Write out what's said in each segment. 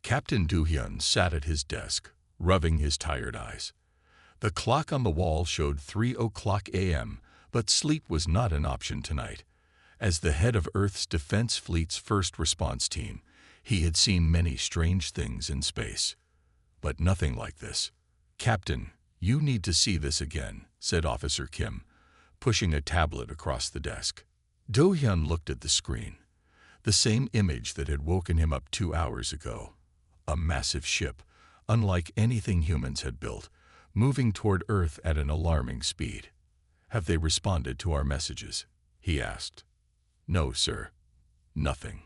Captain Do-hyun sat at his desk, rubbing his tired eyes. The clock on the wall showed 3 a.m., but sleep was not an option tonight. As the head of Earth's Defense Fleet's first response team, he had seen many strange things in space. But nothing like this. "Captain, you need to see this again," said Officer Kim, pushing a tablet across the desk. Do-hyun looked at the screen. The same image that had woken him up 2 hours ago. A massive ship, unlike anything humans had built, moving toward Earth at an alarming speed. "Have they responded to our messages?" he asked. "No, sir. Nothing."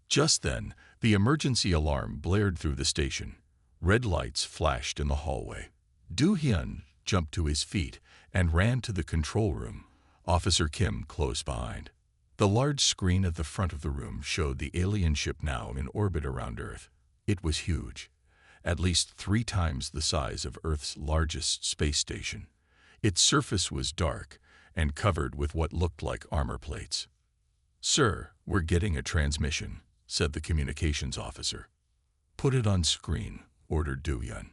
Just then, the emergency alarm blared through the station. Red lights flashed in the hallway. Do-hyun jumped to his feet and ran to the control room, Officer Kim close behind. The large screen at the front of the room showed the alien ship now in orbit around Earth. It was huge, at least 3 times the size of Earth's largest space station. Its surface was dark and covered with what looked like armor plates. "Sir, we're getting a transmission," said the communications officer. "Put it on screen," ordered Do-hyun.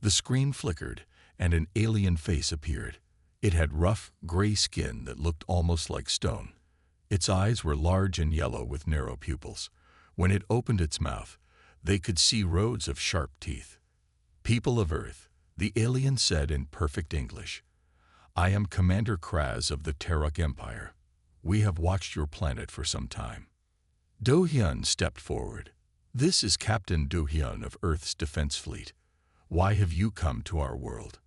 The screen flickered, and an alien face appeared. It had rough, gray skin that looked almost like stone. Its eyes were large and yellow with narrow pupils. When it opened its mouth, they could see rows of sharp teeth. "People of Earth," the alien said in perfect English, "I am Commander Kraz of the Terok Empire. We have watched your planet for some time." Do-hyun stepped forward. "This is Captain Do-hyun of Earth's Defense Fleet. Why have you come to our world?"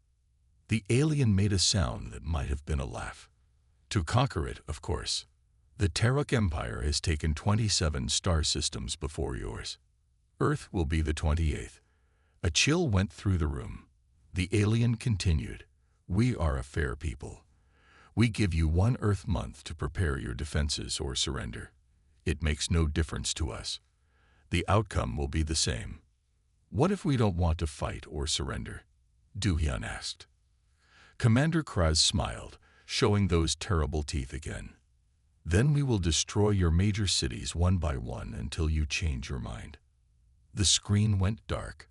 The alien made a sound that might have been a laugh. "To conquer it, of course. The Terok Empire has taken 27 star systems before yours. Earth will be the 28th. A chill went through the room. The alien continued, "We are a fair people. We give you 1 Earth month to prepare your defenses or surrender. It makes no difference to us. The outcome will be the same." "What if we don't want to fight or surrender?" Do-hyun asked. Commander Kraz smiled, showing those terrible teeth again. "Then we will destroy your major cities one by one until you change your mind." The screen went dark.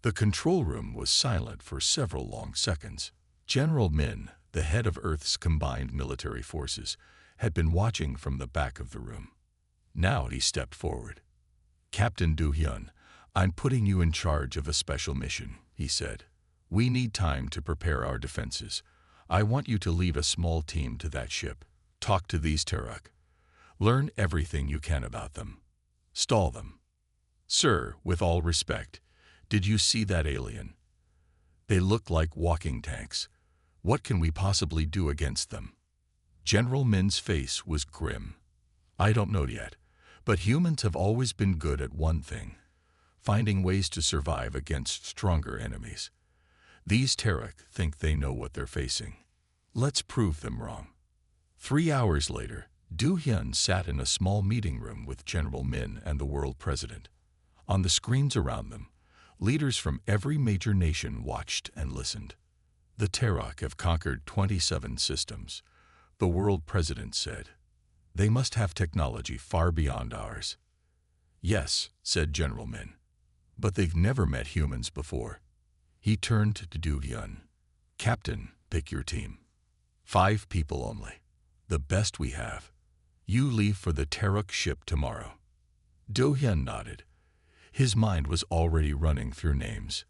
The control room was silent for several long seconds. General Min, the head of Earth's combined military forces, had been watching from the back of the room. Now he stepped forward. "Captain Do-hyun, I'm putting you in charge of a special mission," he said. "We need time to prepare our defenses. I want you to lead a small team to that ship. Talk to these Terok. Learn everything you can about them. Stall them." "Sir, with all respect, did you see that alien? They look like walking tanks. What can we possibly do against them?" General Min's face was grim. "I don't know yet, but humans have always been good at one thing: finding ways to survive against stronger enemies. These Terok think they know what they're facing. Let's prove them wrong." 3 hours later, Do-hyun sat in a small meeting room with General Min and the world president. On the screens around them, leaders from every major nation watched and listened. "The Terok have conquered 27 systems," the world president said. "They must have technology far beyond ours." "Yes," said General Min, "but they've never met humans before." He turned to Do-hyun. "Captain, pick your team. 5 people only. The best we have. You leave for the Terok ship tomorrow." Do-hyun nodded. His mind was already running through names.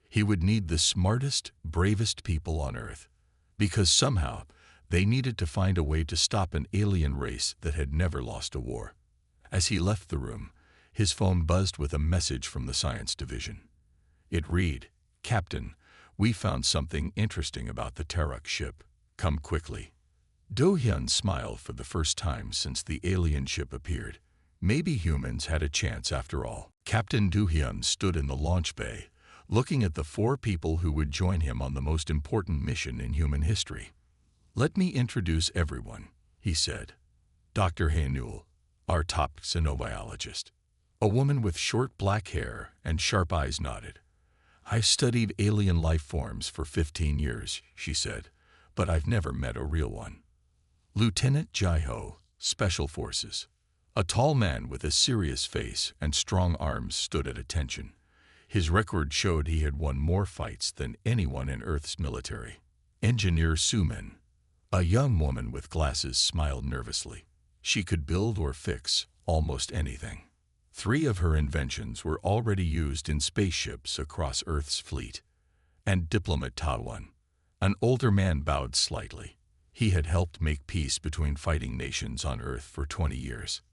He would need the smartest, bravest people on Earth, because somehow they needed to find a way to stop an alien race that had never lost a war. As he left the room, his phone buzzed with a message from the science division. It read, "Captain, we found something interesting about the Terok ship. Come quickly." Do-hyun smiled for the first time since the alien ship appeared. Maybe humans had a chance after all. Captain Do-hyun stood in the launch bay, looking at the 4 people who would join him on the most important mission in human history. "Let me introduce everyone," he said. "Dr. Hae-Newell, our top xenobiologist." A woman with short black hair and sharp eyes nodded. "I've studied alien life forms for 15 years, she said, "but I've never met a real one." Lieutenant Jai-ho, Special Forces. A tall man with a serious face and strong arms stood at attention. His record showed he had won more fights than anyone in Earth's military. Engineer Sumin, a young woman with glasses, smiled nervously. She could build or fix almost anything. 3 of her inventions were already used in spaceships across Earth's fleet. And Diplomat Tawan, an older man, bowed slightly. He had helped make peace between fighting nations on Earth for 20 years.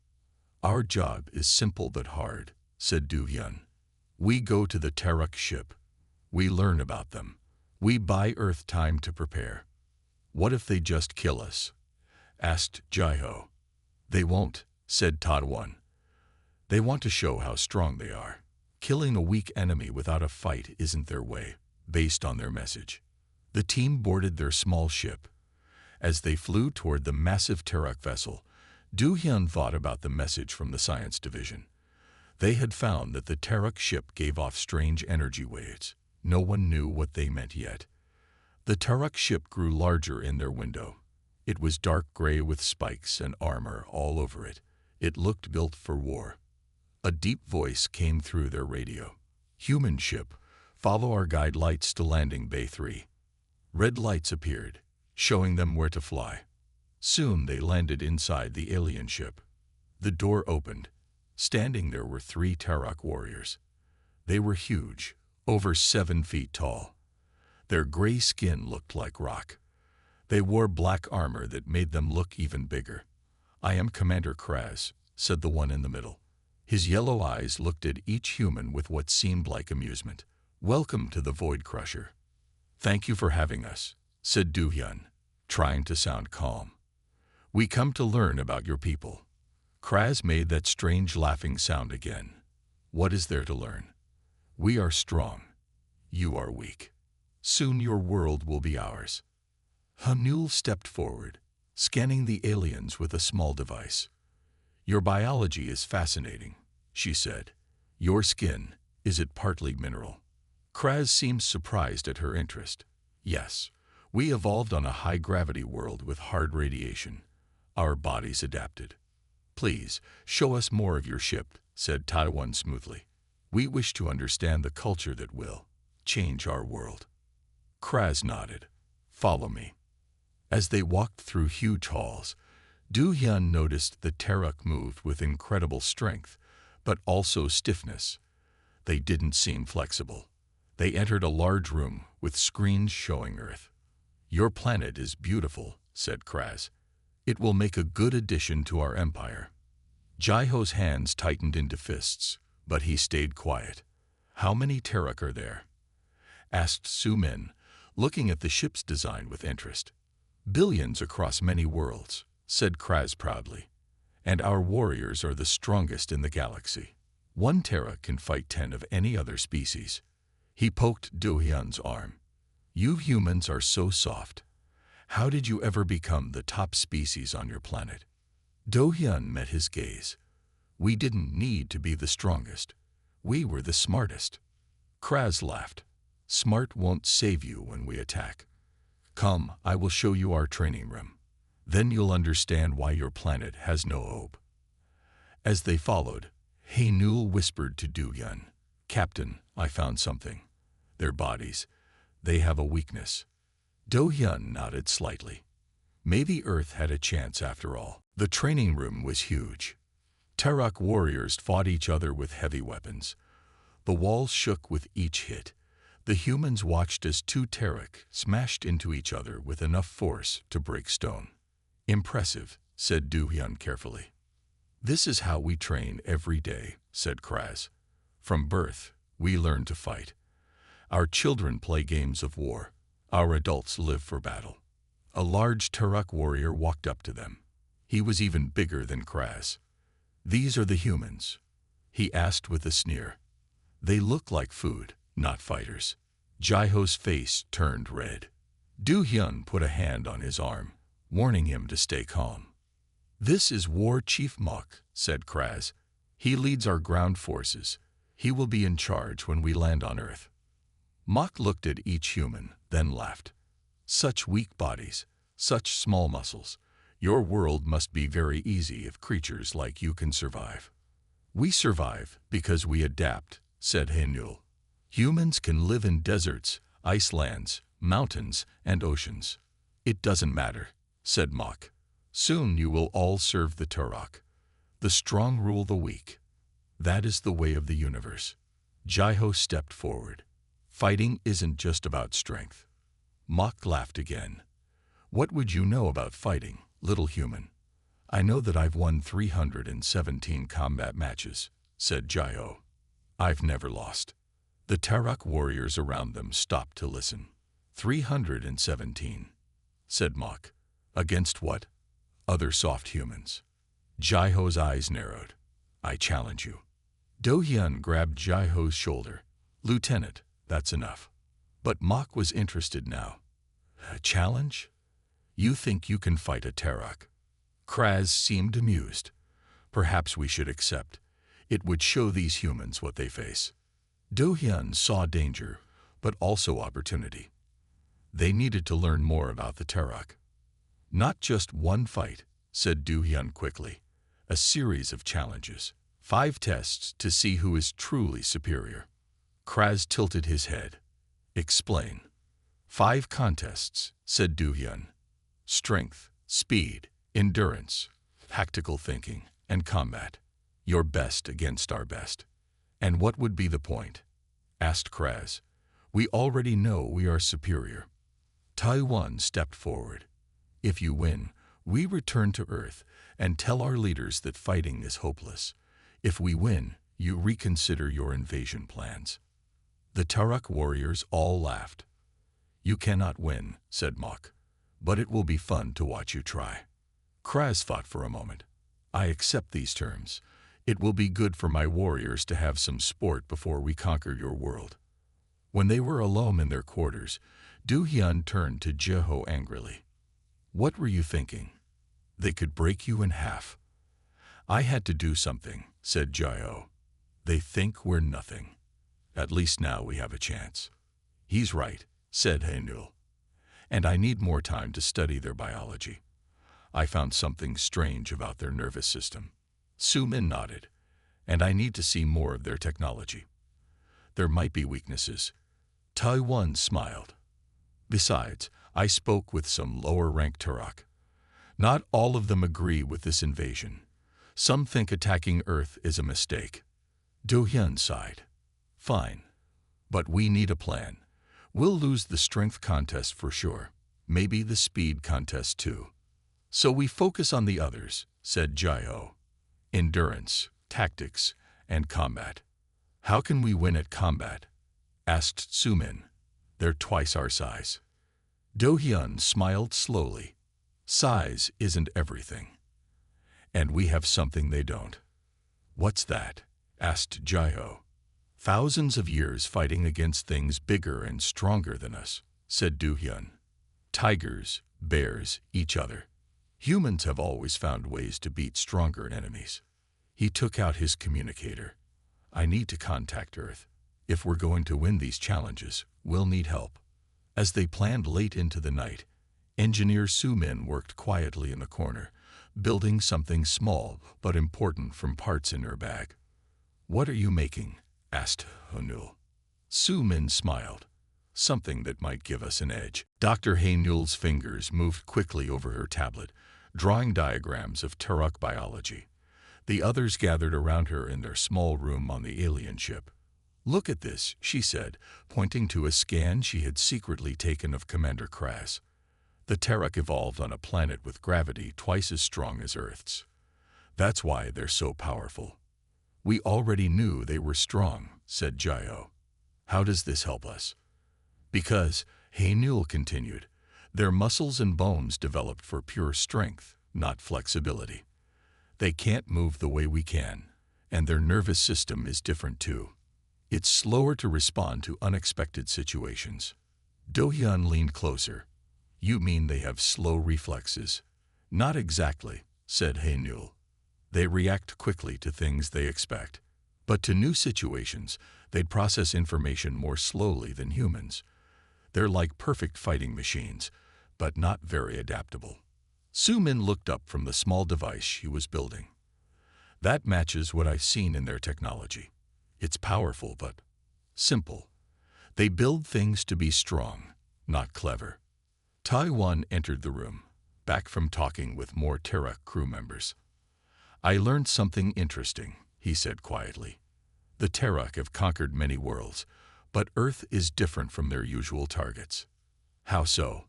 Our job is simple but hard, said Du Hyun. We go to the Teruk ship. We learn about them. We buy Earth time to prepare. What if they just kill us? Asked Jaiho. They won't, said Tawan. They want to show how strong they are. Killing a weak enemy without a fight isn't their way, based on their message. The team boarded their small ship. As they flew toward the massive Teruk vessel, Du Hyun thought about the message from the science division. They had found that the Teruk ship gave off strange energy waves. No one knew what they meant yet. The Teruk ship grew larger in their window. It was dark gray with spikes and armor all over it. It looked built for war. A deep voice came through their radio. Human ship, follow our guide lights to landing bay 3. Red lights appeared, showing them where to fly. Soon they landed inside the alien ship. The door opened. Standing there were 3 Teruk warriors. They were huge, over 7 feet tall. Their gray skin looked like rock. They wore black armor that made them look even bigger. I am Commander Kraz, said the one in the middle. His yellow eyes looked at each human with what seemed like amusement. Welcome to the Void Crusher. Thank you for having us, said Du Hyun, trying to sound calm. We come to learn about your people. Kraz made that strange laughing sound again. What is there to learn? We are strong. You are weak. Soon your world will be ours. Hanul stepped forward, scanning the aliens with a small device. Your biology is fascinating, she said. Your skin, is it partly mineral? Kraz seemed surprised at her interest. Yes, we evolved on a high-gravity world with hard radiation. Our bodies adapted. Please, show us more of your ship, said Tawan smoothly. We wish to understand the culture that will change our world. Kraz nodded. Follow me. As they walked through huge halls, Du Hyun noticed the Teruk moved with incredible strength, but also stiffness. They didn't seem flexible. They entered a large room with screens showing Earth. Your planet is beautiful, said Kraz. It will make a good addition to our empire. Jaiho's hands tightened into fists, but he stayed quiet. How many Teruk are there? Asked Sumin, looking at the ship's design with interest. Billions across many worlds, said Kraz proudly. And our warriors are the strongest in the galaxy. 1 Teruk can fight 10 of any other species. He poked Du Hyun's arm. You humans are so soft. How did you ever become the top species on your planet? Du Hyun met his gaze. We didn't need to be the strongest. We were the smartest. Kraz laughed. Smart won't save you when we attack. Come, I will show you our training room. Then you'll understand why your planet has no hope. As they followed, Hanul whispered to Du Hyun, Captain, I found something. Their bodies, they have a weakness. Du Hyun nodded slightly. Maybe Earth had a chance after all. The training room was huge. Teruk warriors fought each other with heavy weapons. The walls shook with each hit. The humans watched as 2 Teruk smashed into each other with enough force to break stone. Impressive, said Du Hyun carefully. This is how we train every day, said Kraz. From birth, we learn to fight. Our children play games of war. Our adults live for battle. A large Teruk warrior walked up to them. He was even bigger than Kraz. These are the humans, he asked with a sneer. They look like food, not fighters. Jaiho's face turned red. Du Hyun put a hand on his arm, warning him to stay calm. This is War Chief Mok, said Kraz. He leads our ground forces. He will be in charge when we land on Earth. Mok looked at each human, then laughed. Such weak bodies, such small muscles. Your world must be very easy if creatures like you can survive. We survive because we adapt, said Haenul. Humans can live in deserts, icelands, mountains, and oceans. It doesn't matter, said Mok. Soon you will all serve the Turok. The strong rule the weak. That is the way of the universe. Jaiho stepped forward. Fighting isn't just about strength. Mok laughed again. What would you know about fighting, little human? I know that I've won 317 combat matches, said Jaiho. I've never lost. The Turok warriors around them stopped to listen. 317, said Mok. Against what? Other soft humans. Jaiho's eyes narrowed. I challenge you. Do-hyun grabbed Jaiho's shoulder. Lieutenant, that's enough. But Mok was interested now. A challenge? You think you can fight a Turok? Kraz seemed amused. Perhaps we should accept. It would show these humans what they face. Do-hyun saw danger, but also opportunity. They needed to learn more about the Turok. Not just one fight, said Do-hyun quickly. A series of challenges. 5 tests to see who is truly superior. Kraz tilted his head. Explain. 5 contests, said Do-hyun. Strength, speed, endurance, tactical thinking, and combat. Your best against our best. And what would be the point? Asked Kraz. We already know we are superior. Taiwan stepped forward. If you win, we return to Earth and tell our leaders that fighting is hopeless. If we win, you reconsider your invasion plans. The Turok warriors all laughed. You cannot win, said Mok, but it will be fun to watch you try. Kraz thought for a moment. I accept these terms. It will be good for my warriors to have some sport before we conquer your world. When they were alone in their quarters, Do-hyun turned to Jaiho angrily. What were you thinking? They could break you in half. I had to do something, said Jaiho. They think we're nothing. At least now we have a chance. He's right, said Haenul. And I need more time to study their biology. I found something strange about their nervous system. Su-min nodded. And I need to see more of their technology. There might be weaknesses. Taiwan smiled. Besides, I spoke with some lower-ranked Turok. Not all of them agree with this invasion. Some think attacking Earth is a mistake. Do-hyun sighed. Fine. But we need a plan. We'll lose the strength contest for sure. Maybe the speed contest too. So we focus on the others, said Jaiho. Endurance, tactics, and combat. How can we win at combat? Asked Su-min. They're twice our size. Do-hyun smiled slowly. Size isn't everything. And we have something they don't. What's that? Asked Jaiho. Thousands of years fighting against things bigger and stronger than us, said Do-hyun. Tigers, bears, each other. Humans have always found ways to beat stronger enemies. He took out his communicator. I need to contact Earth. If we're going to win these challenges, we'll need help. As they planned late into the night, Engineer Su-min worked quietly in the corner, building something small but important from parts in her bag. What are you making? Asked Haenul. Su-min smiled. Something that might give us an edge. Dr. Haenul's fingers moved quickly over her tablet, drawing diagrams of Turok biology. The others gathered around her in their small room on the alien ship. Look at this, she said, pointing to a scan she had secretly taken of Commander Kraz. The Turok evolved on a planet with gravity twice as strong as Earth's. That's why they're so powerful. We already knew they were strong, said Jaiho. How does this help us? Because, Haenul continued, their muscles and bones developed for pure strength, not flexibility. They can't move the way we can, and their nervous system is different too. It's slower to respond to unexpected situations. Do-hyun leaned closer. You mean they have slow reflexes? Not exactly, said Haenul. They react quickly to things they expect. But to new situations, they'd process information more slowly than humans. They're like perfect fighting machines, but not very adaptable. Su Min looked up from the small device she was building. That matches what I've seen in their technology. It's powerful but simple. They build things to be strong, not clever. Taiwan entered the room, back from talking with more Terra crew members. I learned something interesting, he said quietly. The Terra have conquered many worlds, but Earth is different from their usual targets. How so?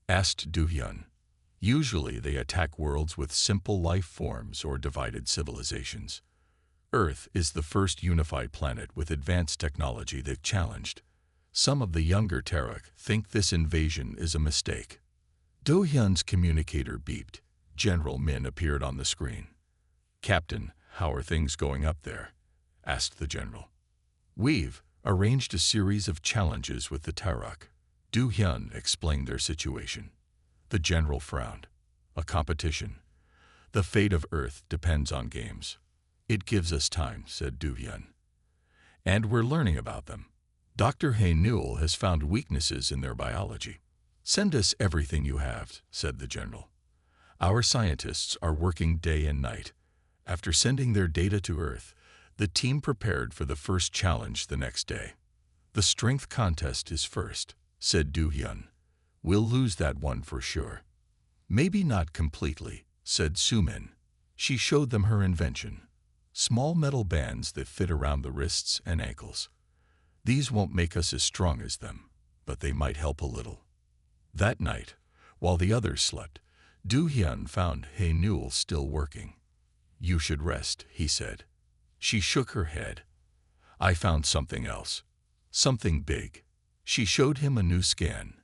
Asked Du-hyun. Usually they attack worlds with simple life forms or divided civilizations. Earth is the first unified planet with advanced technology they've challenged. Some of the younger Terra think this invasion is a mistake. Do-hyun's communicator beeped. General Min appeared on the screen. Captain, how are things going up there? Asked the general. We've arranged a series of challenges with the Terra. Do-hyun explained their situation. The general frowned. A competition. The fate of Earth depends on games. It gives us time, said Du-hyun. And we're learning about them. Dr. Hae-Newell has found weaknesses in their biology. Send us everything you have, said the general. Our scientists are working day and night. After sending their data to Earth, the team prepared for the first challenge the next day. The strength contest is first, said Du-hyun. We'll lose that one for sure. Maybe not completely, said Su Min. She showed them her invention. Small metal bands that fit around the wrists and ankles. These won't make us as strong as them, but they might help a little. That night, while the others slept, Du-hyun found Hae-Newell still working. You should rest, he said. She shook her head. I found something else. Something big. She showed him a new scan.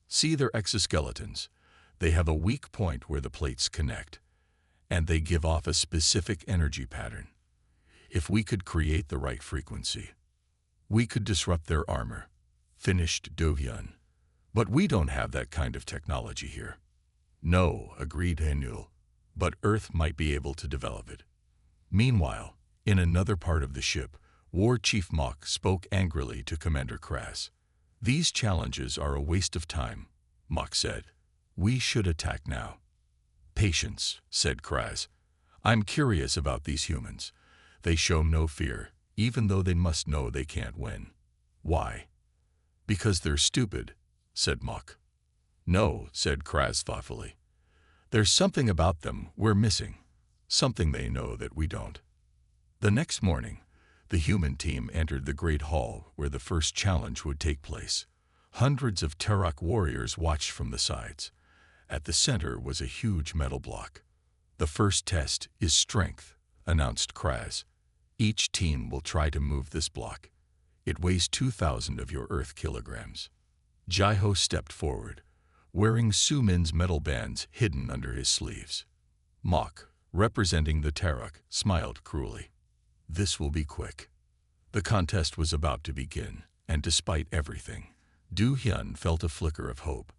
See their exoskeletons. They have a weak point where the plates connect, and they give off a specific energy pattern. If we could create the right frequency, we could disrupt their armor, finished Do-hyun. But we don't have that kind of technology here. No, agreed Hae-Newell, but Earth might be able to develop it. Meanwhile, in another part of the ship, War Chief Mok spoke angrily to Commander Kras. These challenges are a waste of time, Mok said. We should attack now. Patience, said Kras. I'm curious about these humans. They show no fear, even though they must know they can't win. Why? Because they're stupid, said Mok. No, said Kras thoughtfully. There's something about them we're missing, something they know that we don't. The next morning, the human team entered the Great Hall where the first challenge would take place. Hundreds of Terok warriors watched from the sides. At the center was a huge metal block. The first test is strength, announced Kras. Each team will try to move this block. It weighs 2,000 of your Earth kilograms. Jaiho stepped forward, wearing Su Min's metal bands hidden under his sleeves. Mok, representing the Terok, smiled cruelly. This will be quick. The contest was about to begin, and despite everything, Du-hyun felt a flicker of hope.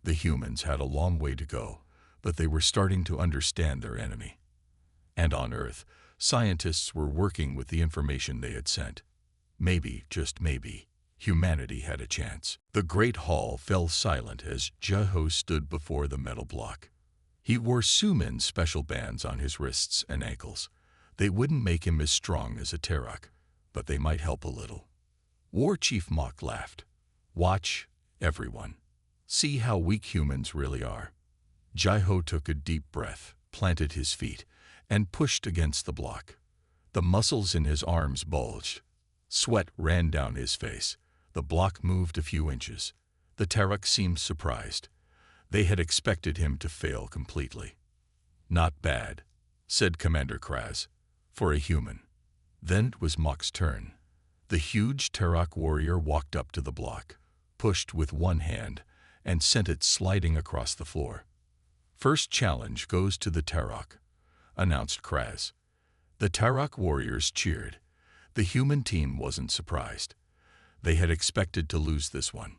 The humans had a long way to go, but they were starting to understand their enemy. And on Earth, scientists were working with the information they had sent. Maybe, just maybe, humanity had a chance. The Great Hall fell silent as Jaiho stood before the metal block. He wore Su Min's special bands on his wrists and ankles. They wouldn't make him as strong as a Terok, but they might help a little. War Chief Mok laughed. Watch, everyone. See how weak humans really are. Jaiho took a deep breath, planted his feet, and pushed against the block. The muscles in his arms bulged. Sweat ran down his face. The block moved a few inches. The Terok seemed surprised. They had expected him to fail completely. Not bad, said Commander Kras, for a human. Then it was Mok's turn. The huge Terok warrior walked up to the block, pushed with one hand, and sent it sliding across the floor. First challenge goes to the Terok, announced Kras. The Terok warriors cheered. The human team wasn't surprised. They had expected to lose this one.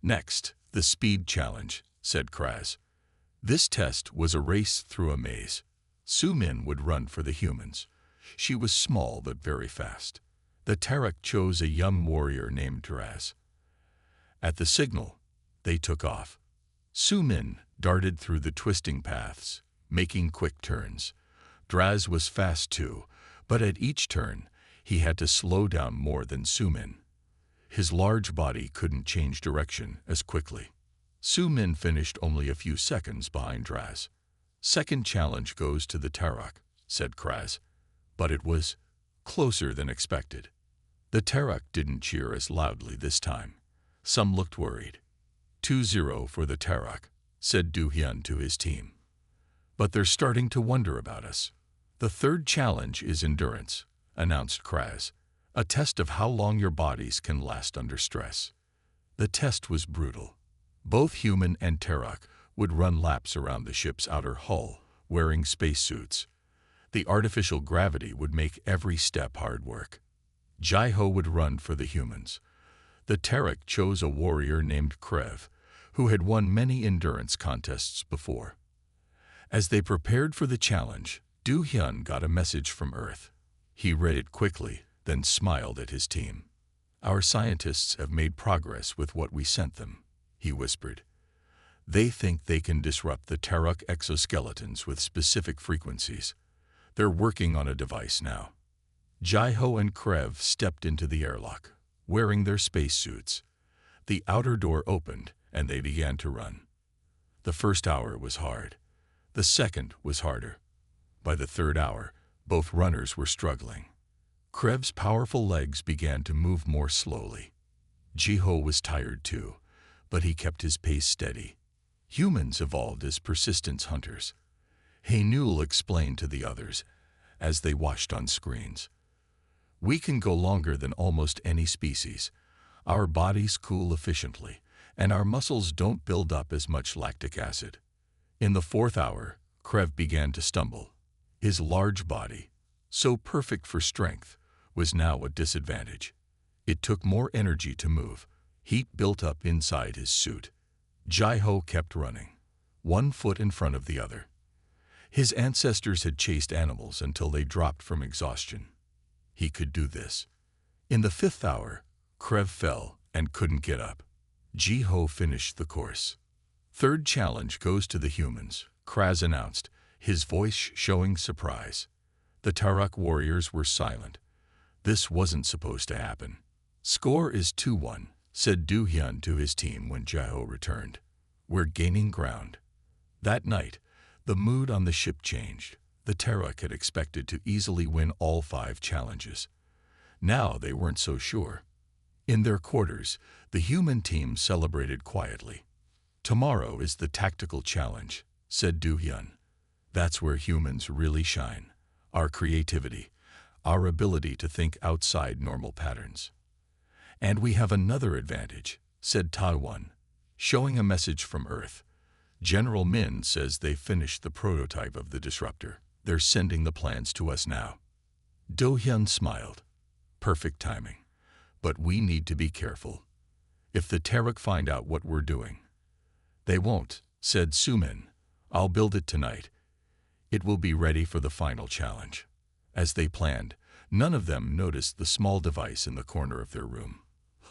Next, the speed challenge, said Kras. This test was a race through a maze. Su Min would run for the humans. She was small but very fast. The Terok chose a young warrior named Draz. At the signal, they took off. Su Min darted through the twisting paths, making quick turns. Draz was fast too, but at each turn, he had to slow down more than Sumin. His large body couldn't change direction as quickly. Sumin finished only a few seconds behind Draz. Second challenge goes to the Tarok, said Kraz. But it was closer than expected. The Tarok didn't cheer as loudly this time. Some looked worried. 2-0 for the Tarok, said Du-hyun to his team. But they're starting to wonder about us. The third challenge is endurance, announced Kraz, a test of how long your bodies can last under stress. The test was brutal. Both human and Tarok would run laps around the ship's outer hull, wearing spacesuits. The artificial gravity would make every step hard work. Jai-ho would run for the humans. The Tarok chose a warrior named Krev, who had won many endurance contests before. As they prepared for the challenge, Du-hyun got a message from Earth. He read it quickly, then smiled at his team. Our scientists have made progress with what we sent them, he whispered. They think they can disrupt the Tarok exoskeletons with specific frequencies. They're working on a device now. Jai-ho and Krev stepped into the airlock, wearing their spacesuits. The outer door opened, and they began to run. The first hour was hard. The second was harder. By the third hour, both runners were struggling. Krev's powerful legs began to move more slowly. Jai-ho was tired too, but he kept his pace steady. Humans evolved as persistence hunters. Haenul explained to the others as they watched on screens. We can go longer than almost any species. Our bodies cool efficiently, and our muscles don't build up as much lactic acid. In the fourth hour, Krev began to stumble. His large body, so perfect for strength, was now a disadvantage. It took more energy to move. Heat built up inside his suit. Jai-ho kept running, one foot in front of the other. His ancestors had chased animals until they dropped from exhaustion. He could do this. In the fifth hour, Krev fell and couldn't get up. Jai-ho finished the course. Third challenge goes to the humans, Kraz announced, his voice showing surprise. The Tarok warriors were silent. This wasn't supposed to happen. Score is 2-1, said Du-hyun to his team when Jai-ho returned. We're gaining ground. That night, the mood on the ship changed. The Tarok had expected to easily win all 5 challenges. Now they weren't so sure. In their quarters, the human team celebrated quietly. Tomorrow is the tactical challenge, said Du-hyun. That's where humans really shine. Our creativity, our ability to think outside normal patterns. And we have another advantage, said Ta-won, showing a message from Earth. General Min says they finished the prototype of the disruptor. They're sending the plans to us now. Do-hyun smiled. Perfect timing. But we need to be careful. If the Tarok find out what we're doing. They won't, said Sumin. I'll build it tonight. It will be ready for the final challenge. As they planned, none of them noticed the small device in the corner of their room.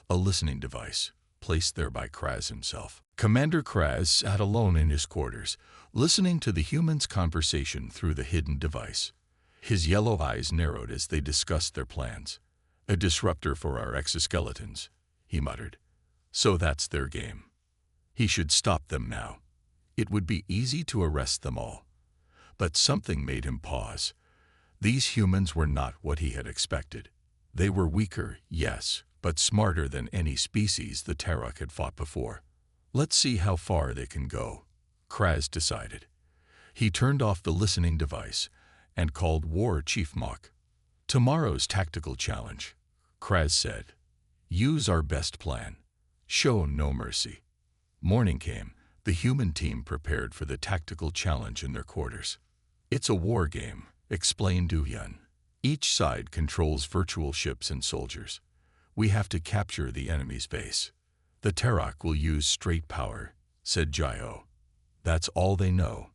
A listening device, placed there by Kraz himself. Commander Kraz sat alone in his quarters, listening to the humans' conversation through the hidden device. His yellow eyes narrowed as they discussed their plans. A disruptor for our exoskeletons, he muttered. So that's their game. He should stop them now. It would be easy to arrest them all. But something made him pause. These humans were not what he had expected. They were weaker, yes, but smarter than any species the Tarok had fought before. Let's see how far they can go, Kraz decided. He turned off the listening device and called War Chief Mok. Tomorrow's tactical challenge, Kraz said. Use our best plan. Show no mercy. Morning came. The human team prepared for the tactical challenge in their quarters. It's a war game, explained Du-hyun. Each side controls virtual ships and soldiers. We have to capture the enemy's base. The Tarok will use straight power, said Jai-ho. That's all they know.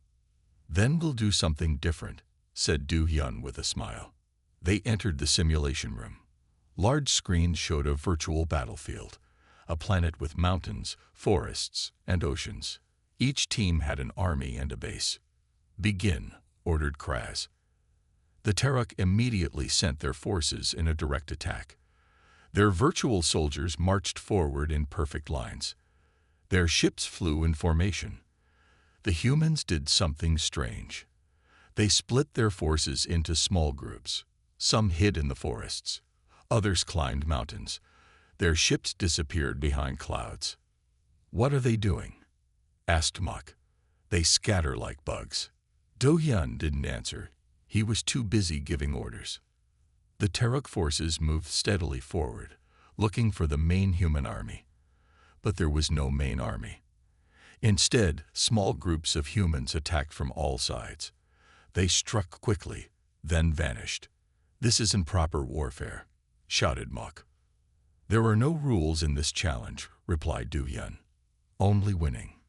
Then we'll do something different, said Du-hyun with a smile. They entered the simulation room. Large screens showed a virtual battlefield, a planet with mountains, forests, and oceans. Each team had an army and a base. "Begin," ordered Kraz. The Terok immediately sent their forces in a direct attack. Their virtual soldiers marched forward in perfect lines. Their ships flew in formation. The humans did something strange. They split their forces into small groups. Some hid in the forests. Others climbed mountains. Their ships disappeared behind clouds. "What are they doing?" asked Mok. "They scatter like bugs." Do-hyun didn't answer. He was too busy giving orders. The Terok forces moved steadily forward, looking for the main human army. But there was no main army. Instead, small groups of humans attacked from all sides. They struck quickly, then vanished. "This isn't proper warfare," shouted Mok. "There are no rules in this challenge," replied Do-hyun. "Only winning."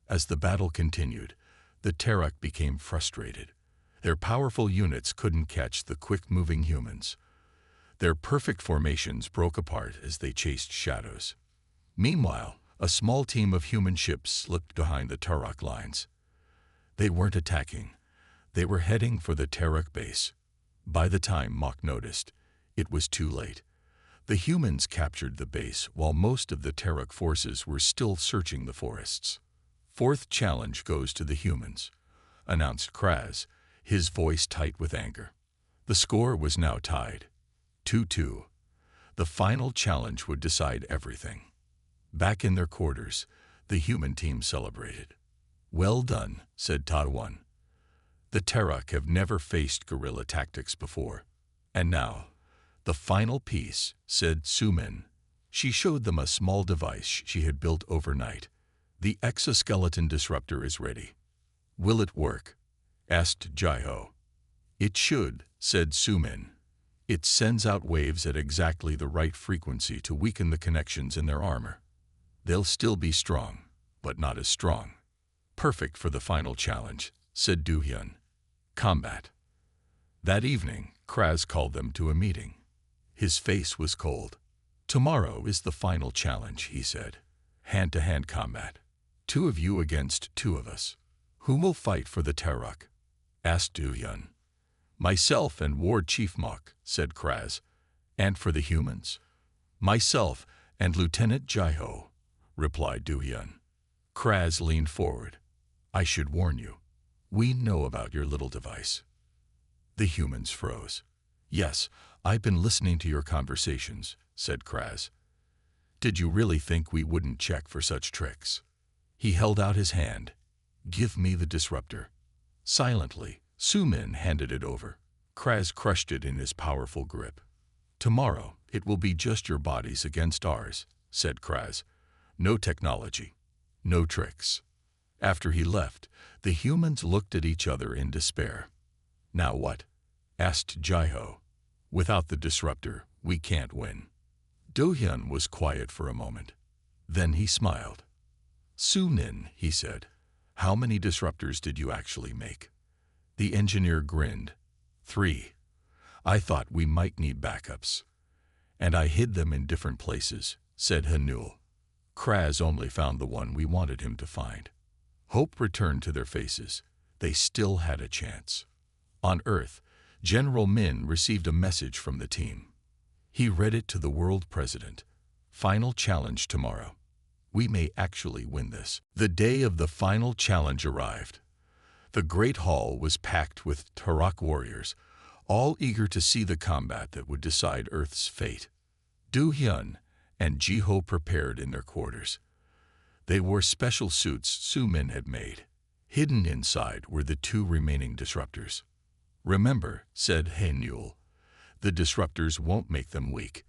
As the battle continued, the Terok became frustrated. Their powerful units couldn't catch the quick-moving humans. Their perfect formations broke apart as they chased shadows. Meanwhile, a small team of human ships slipped behind the Terok lines. They weren't attacking. They were heading for the Terok base. By the time Mok noticed, it was too late. The humans captured the base while most of the Terok forces were still searching the forests. "Fourth challenge goes to the humans," announced Kraz, his voice tight with anger. The score was now tied, 2-2. The final challenge would decide everything. Back in their quarters, the human team celebrated. "Well done," said Tadwan. "The Terok have never faced guerrilla tactics before. And now, the final piece," said Sumin. She showed them a small device she had built overnight. "The exoskeleton disruptor is ready." "Will it work?" asked Jaiho. "It should," said Sumin. "It sends out waves at exactly the right frequency to weaken the connections in their armor. They'll still be strong, but not as strong." "Perfect for the final challenge," said Do-hyun. "Combat." That evening, Kraz called them to a meeting. His face was cold. "Tomorrow is the final challenge," he said. "Hand-to-hand combat. 2 of you against 2 of us. Who will fight for the Terok?" asked Do-hyun. "Myself and Ward Chief Mok," said Kraz. "And for the humans?" "Myself and Lieutenant Jaiho," replied Do-hyun. Kraz leaned forward. "I should warn you. We know about your little device." The humans froze. "Yes, I've been listening to your conversations," said Kraz. "Did you really think we wouldn't check for such tricks?" He held out his hand. "Give me the disruptor." Silently, Sumin handed it over. Kraz crushed it in his powerful grip. "Tomorrow, it will be just your bodies against ours," said Kraz. "No technology, no tricks." After he left, the humans looked at each other in despair. "Now what?" asked Jaiho. "Without the disruptor, we can't win." Do-hyun was quiet for a moment. Then he smiled. "Sumin," he said, "how many disruptors did you actually make?" The engineer grinned. 3. "I thought we might need backups. And I hid them in different places," said Hanul. Kraz only found the one we wanted him to find. Hope returned to their faces. They still had a chance. On Earth, General Min received a message from the team. He read it to the world president. "Final challenge tomorrow. We may actually win this." The day of the final challenge arrived. The great hall was packed with Terok warriors, all eager to see the combat that would decide Earth's fate. Do-hyun and Jaiho prepared in their quarters. They wore special suits Sumin had made. Hidden inside were the 2 remaining disruptors. "Remember," said Hanul, "the disruptors won't make them weak.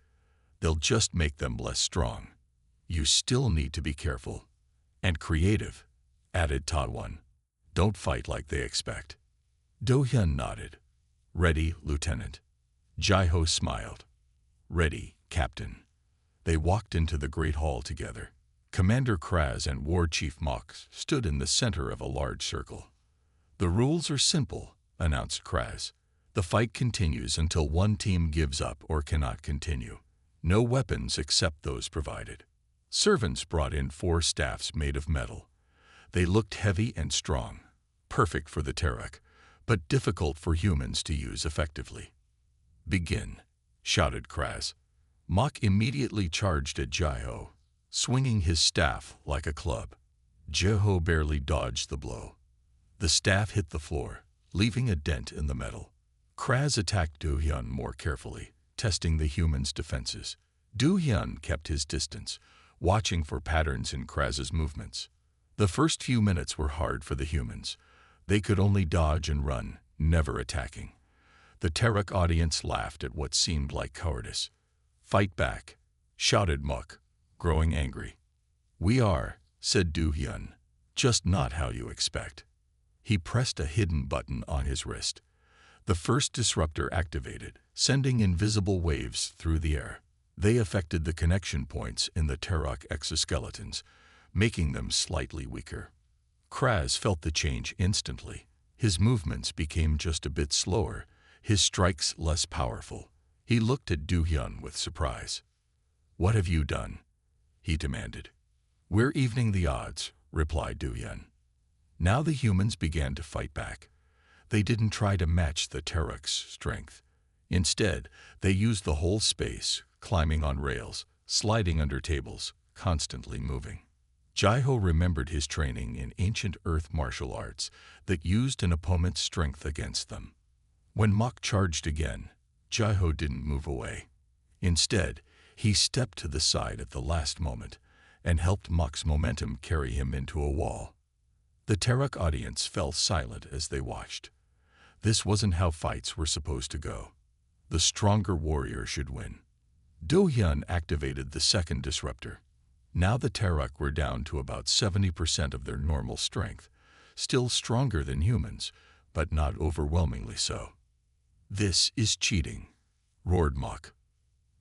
They'll just make them less strong. You still need to be careful. And creative," added Tadwan. "Don't fight like they expect." Do-hyun nodded. "Ready, Lieutenant." Jaiho smiled. "Ready, Captain." They walked into the great hall together. Commander Kraz and War Chief Mok stood in the center of a large circle. "The rules are simple," announced Kraz. "The fight continues until one team gives up or cannot continue. No weapons except those provided." Servants brought in 4 staffs made of metal. They looked heavy and strong, perfect for the Terek, but difficult for humans to use effectively. "Begin," shouted Kraz. Mok immediately charged at Jiho, swinging his staff like a club. Jiho barely dodged the blow. The staff hit the floor, leaving a dent in the metal. Kraz attacked Do-hyun more carefully, testing the human's defenses. Do-hyun kept his distance, watching for patterns in Kraz's movements. The first few minutes were hard for the humans. They could only dodge and run, never attacking. The Terek audience laughed at what seemed like cowardice. "Fight back," shouted Mok, growing angry. "We are," said Do-hyun, "just not how you expect." He pressed a hidden button on his wrist. The first disruptor activated, sending invisible waves through the air. They affected the connection points in the Terek exoskeletons, making them slightly weaker. Kraz felt the change instantly. His movements became just a bit slower, his strikes less powerful. He looked at Do-hyun with surprise. "What have you done?" he demanded. "We're evening the odds," replied Do-hyun. Now the humans began to fight back. They didn't try to match the Terek's strength. Instead, they used the whole space, climbing on rails, sliding under tables, constantly moving. Jiho remembered his training in ancient earth martial arts that used an opponent's strength against them. When Mok charged again, Jiho didn't move away. Instead, he stepped to the side at the last moment and helped Mok's momentum carry him into a wall. The Terek audience fell silent as they watched. This wasn't how fights were supposed to go. The stronger warrior should win. Do-hyun activated the second disruptor. Now the Terek were down to about 70% of their normal strength, still stronger than humans, but not overwhelmingly so. "This is cheating," roared Mok.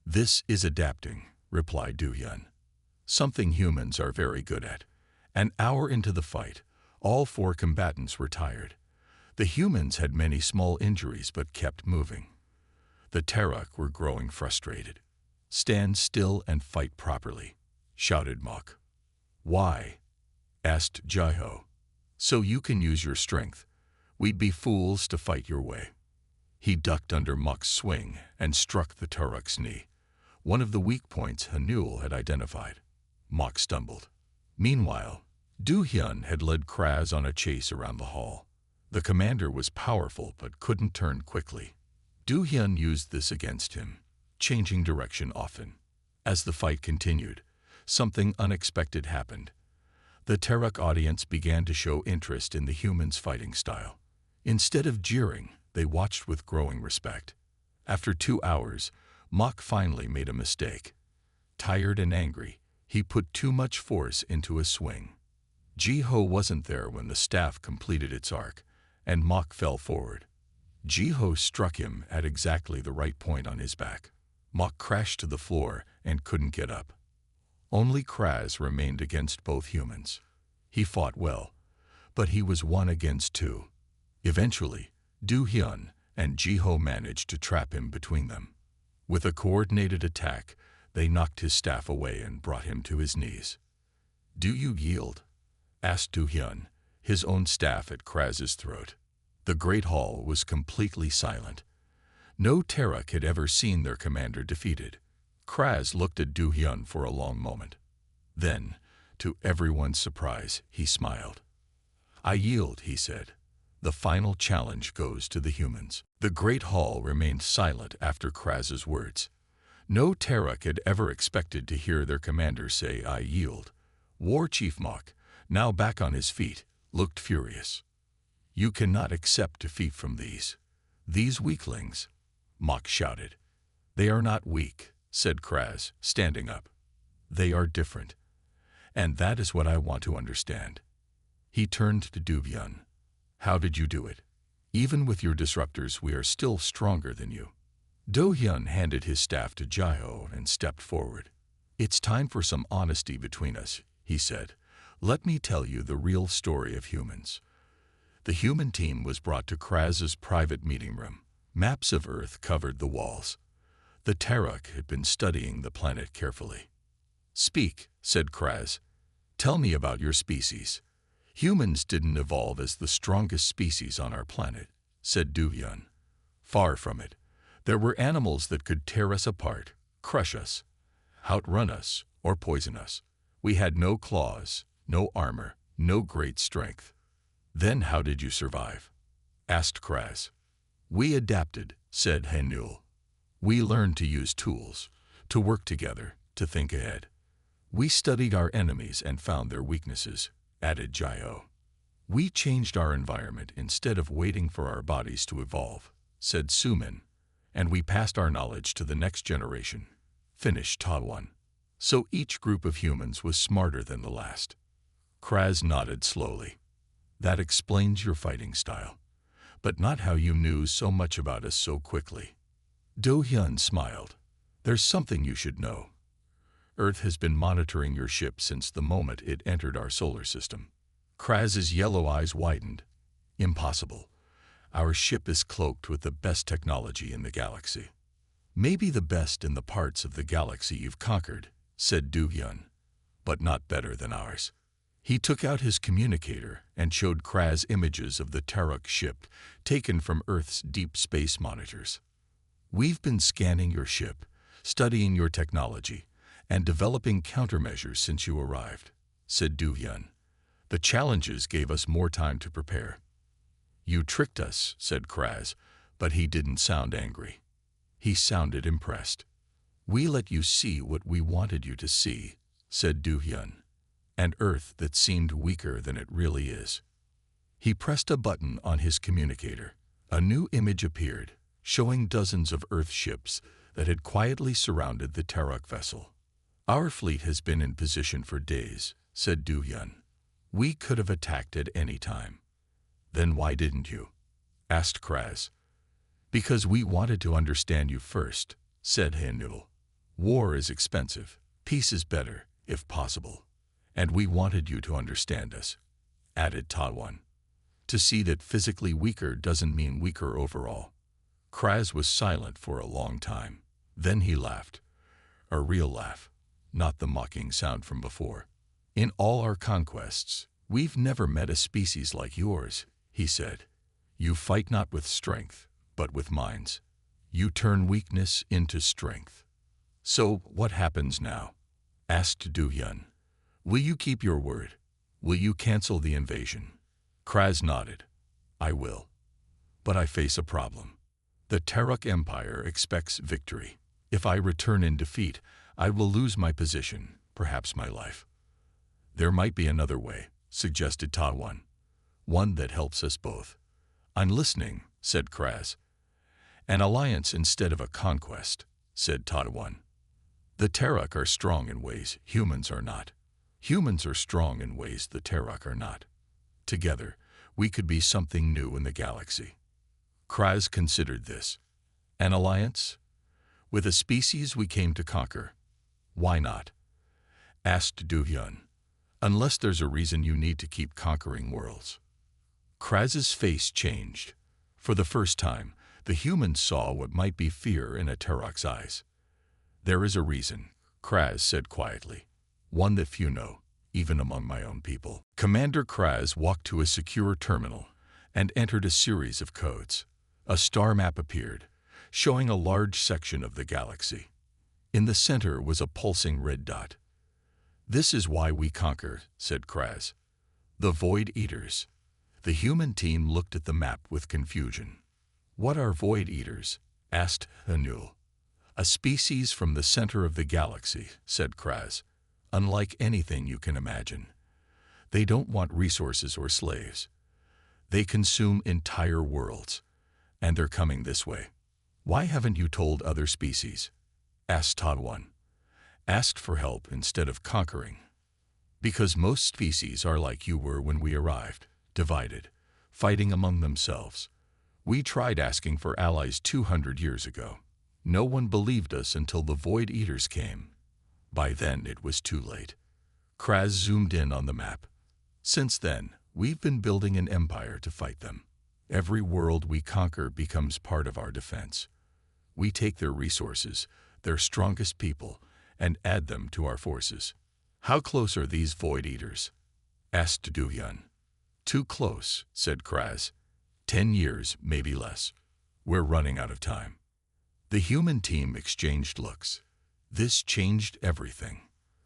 "This is adapting," replied Do-hyun. "Something humans are very good at." An hour into the fight, all four combatants were tired. The humans had many small injuries but kept moving. The Terek were growing frustrated. "Stand still and fight properly," shouted Mok. "Why?" asked Jiho. "So you can use your strength. We'd be fools to fight your way." He ducked under Mok's swing and struck the Terek's knee, one of the weak points Hanul had identified. Mok stumbled. Meanwhile, Do-hyun had led Kraz on a chase around the hall. The commander was powerful but couldn't turn quickly. Do-hyun used this against him, changing direction often. As the fight continued, something unexpected happened. The Terek audience began to show interest in the humans' fighting style. Instead of jeering, they watched with growing respect. After 2 hours, Mok finally made a mistake. Tired and angry, he put too much force into a swing. Jiho wasn't there when the staff completed its arc, and Mok fell forward. Jiho struck him at exactly the right point on his back. Mok crashed to the floor and couldn't get up. Only Kraz remained against both humans. He fought well, but he was 1 against 2. Eventually, Do-hyun and Jiho managed to trap him between them. With a coordinated attack, they knocked his staff away and brought him to his knees. "Do you yield?" asked Do-hyun, his own staff at Kraz's throat. The Great Hall was completely silent. No Terek had ever seen their commander defeated. Kraz looked at Do-hyun for a long moment. Then, to everyone's surprise, he smiled. "I yield," he said. "The final challenge goes to the humans." The Great Hall remained silent after Kraz's words. No Terek had ever expected to hear their commander say, "I yield." War Chief Mok, now back on his feet, looked furious. "You cannot accept defeat from these weaklings," Mok shouted. "They are not weak," said Kraz, standing up. "They are different. And that is what I want to understand." He turned to Do-hyun. "How did you do it? Even with your disruptors, we are still stronger than you." Do-hyun handed his staff to Jiho and stepped forward. "It's time for some honesty between us," he said. "Let me tell you the real story of humans." The human team was brought to Kraz's private meeting room. Maps of Earth covered the walls. The Terek had been studying the planet carefully. "Speak," said Kraz. "Tell me about your species." Humans didn't evolve as the strongest species on our planet, said Du-hyun. Far from it. There were animals that could tear us apart, crush us, outrun us, or poison us. We had no claws, no armor, no great strength. Then how did you survive? Asked Kraz. We adapted, said Hanul. We learned to use tools, to work together, to think ahead. We studied our enemies and found their weaknesses, added Jio. We changed our environment instead of waiting for our bodies to evolve, said Sumin, and we passed our knowledge to the next generation, finished Ta-1. So each group of humans was smarter than the last. Kraz nodded slowly. That explains your fighting style, but not how you knew so much about us so quickly. Do-hyun smiled. There's something you should know. Earth has been monitoring your ship since the moment it entered our solar system. Kraz's yellow eyes widened. Impossible. Our ship is cloaked with the best technology in the galaxy. Maybe the best in the parts of the galaxy you've conquered, said Du-hyun, but not better than ours. He took out his communicator and showed Kraz images of the Tarok ship taken from Earth's deep space monitors. We've been scanning your ship, studying your technology, and developing countermeasures since you arrived, said Du-hyun. The challenges gave us more time to prepare. You tricked us, said Kraz, but he didn't sound angry. He sounded impressed. We let you see what we wanted you to see, said Du-hyun. An Earth that seemed weaker than it really is. He pressed a button on his communicator. A new image appeared, showing dozens of Earth ships that had quietly surrounded the Tarok vessel. Our fleet has been in position for days, said Du-hyun. We could have attacked at any time. Then why didn't you? Asked Kraz. Because we wanted to understand you first, said Hanul. War is expensive. Peace is better, if possible. And we wanted you to understand us, added Ta-1. To see that physically weaker doesn't mean weaker overall. Kraz was silent for a long time. Then he laughed. A real laugh, not the mocking sound from before. In all our conquests, we've never met a species like yours, he said. You fight not with strength, but with minds. You turn weakness into strength. So what happens now? Asked Du-hyun. Will you keep your word? Will you cancel the invasion? Kraz nodded. I will. But I face a problem. The Tarok Empire expects victory. If I return in defeat, I will lose my position, perhaps my life. There might be another way, suggested Ta-1. One that helps us both. I'm listening, said Kraz. An alliance instead of a conquest, said Ta-1. The Tarok are strong in ways humans are not. Humans are strong in ways the Tarok are not. Together, we could be something new in the galaxy. Kraz considered this. An alliance? With a species we came to conquer. Why not? Asked Du-hyun. Unless there's a reason you need to keep conquering worlds. Kraz's face changed. For the first time, the humans saw what might be fear in a Tarok's eyes. There is a reason, Kraz said quietly. One that few know, even among my own people. Commander Kraz walked to a secure terminal and entered a series of codes. A star map appeared, showing a large section of the galaxy. In the center was a pulsing red dot. This is why we conquer, said Kraz. The Void Eaters. The human team looked at the map with confusion. What are Void Eaters? Asked Hanul. A species from the center of the galaxy, said Kraz. Unlike anything you can imagine. They don't want resources or slaves. They consume entire worlds. And they're coming this way. Why haven't you told other species? Asked Ta-1. Asked for help instead of conquering. Because most species are like you were when we arrived, divided, fighting among themselves. We tried asking for allies 200 years ago. No one believed us until the Void Eaters came. By then, it was too late. Kraz zoomed in on the map. Since then, we've been building an empire to fight them. Every world we conquer becomes part of our defense. We take their resources, their strongest people, and add them to our forces. How close are these Void Eaters? Asked Du-hyun. Too close, said Kraz. 10 years, maybe less. We're running out of time. The human team exchanged looks. This changed everything.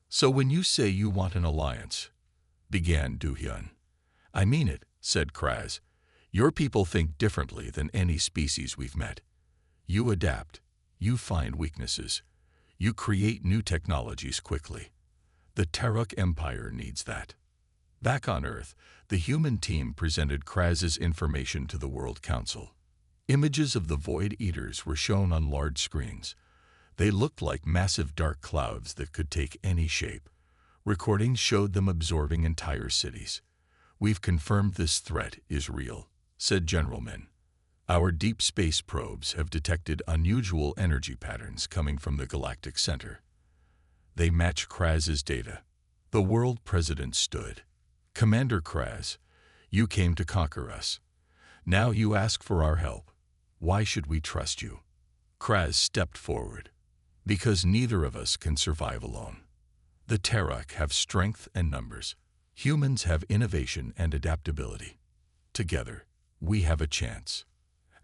So when you say you want an alliance, began Du-hyun. I mean it, said Kraz. Your people think differently than any species we've met. You adapt. You find weaknesses. You create new technologies quickly. The Terok Empire needs that. Back on Earth, the human team presented Kraz's information to the World Council. Images of the Void Eaters were shown on large screens. They looked like massive dark clouds that could take any shape. Recordings showed them absorbing entire cities. We've confirmed this threat is real, said General Min. Our deep space probes have detected unusual energy patterns coming from the galactic center. They match Kraz's data. The world president stood. Commander Kraz, you came to conquer us. Now you ask for our help. Why should we trust you? Kraz stepped forward. Because neither of us can survive alone. The Terok have strength and numbers. Humans have innovation and adaptability. Together, we have a chance.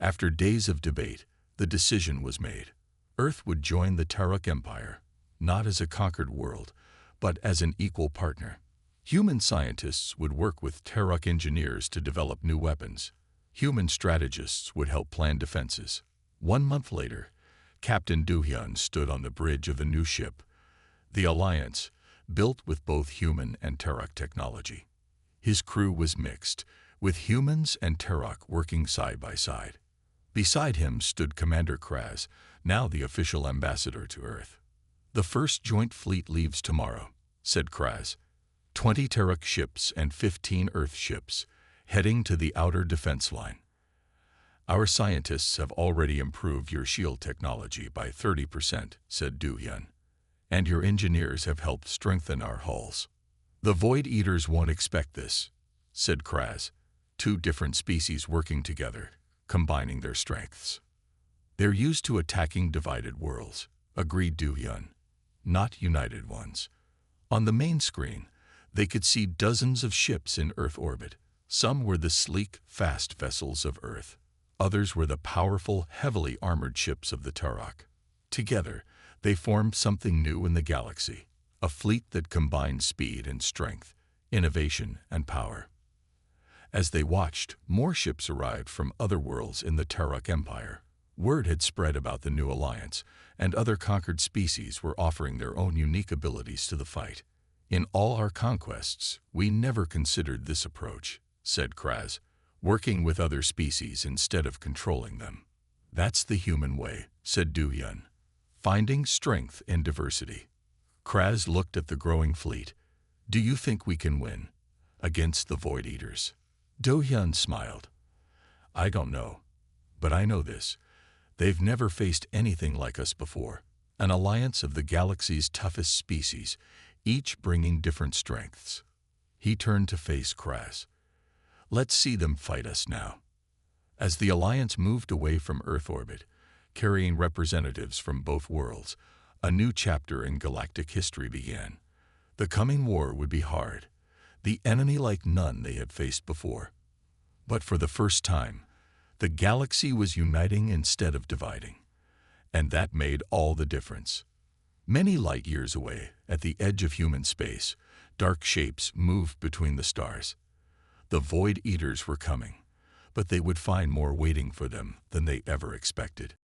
After days of debate, the decision was made. Earth would join the Terok Empire, not as a conquered world, but as an equal partner. Human scientists would work with Terok engineers to develop new weapons. Human strategists would help plan defenses. 1 month later, Captain Du-hyun stood on the bridge of the new ship, the Alliance, built with both human and Terok technology. His crew was mixed, with humans and Terok working side by side. Beside him stood Commander Kraz, now the official ambassador to Earth. The first joint fleet leaves tomorrow, said Kraz. 20 Terok ships and 15 Earth ships, heading to the outer defense line. Our scientists have already improved your shield technology by 30%, said Du-hyun. And your engineers have helped strengthen our hulls. The Void Eaters won't expect this, said Kraz. 2 different species working together, combining their strengths. They're used to attacking divided worlds, agreed Du-hyun, not united ones. On the main screen, they could see dozens of ships in Earth orbit. Some were the sleek, fast vessels of Earth. Others were the powerful, heavily armored ships of the Terok. Together, they formed something new in the galaxy, a fleet that combined speed and strength, innovation and power. As they watched, more ships arrived from other worlds in the Terok Empire. Word had spread about the new alliance, and other conquered species were offering their own unique abilities to the fight. In all our conquests, we never considered this approach, said Kraz, working with other species instead of controlling them. That's the human way, said Du-hyun, finding strength in diversity. Kraz looked at the growing fleet. Do you think we can win against the Void Eaters? Du-hyun smiled. I don't know, but I know this. They've never faced anything like us before. An alliance of the galaxy's toughest species, each bringing different strengths. He turned to face Kraz. Let's see them fight us now. As the alliance moved away from Earth orbit, carrying representatives from both worlds, a new chapter in galactic history began. The coming war would be hard, the enemy like none they had faced before. But for the first time, the galaxy was uniting instead of dividing. And that made all the difference. Many light years away, at the edge of human space, dark shapes moved between the stars. The Void Eaters were coming, but they would find more waiting for them than they ever expected.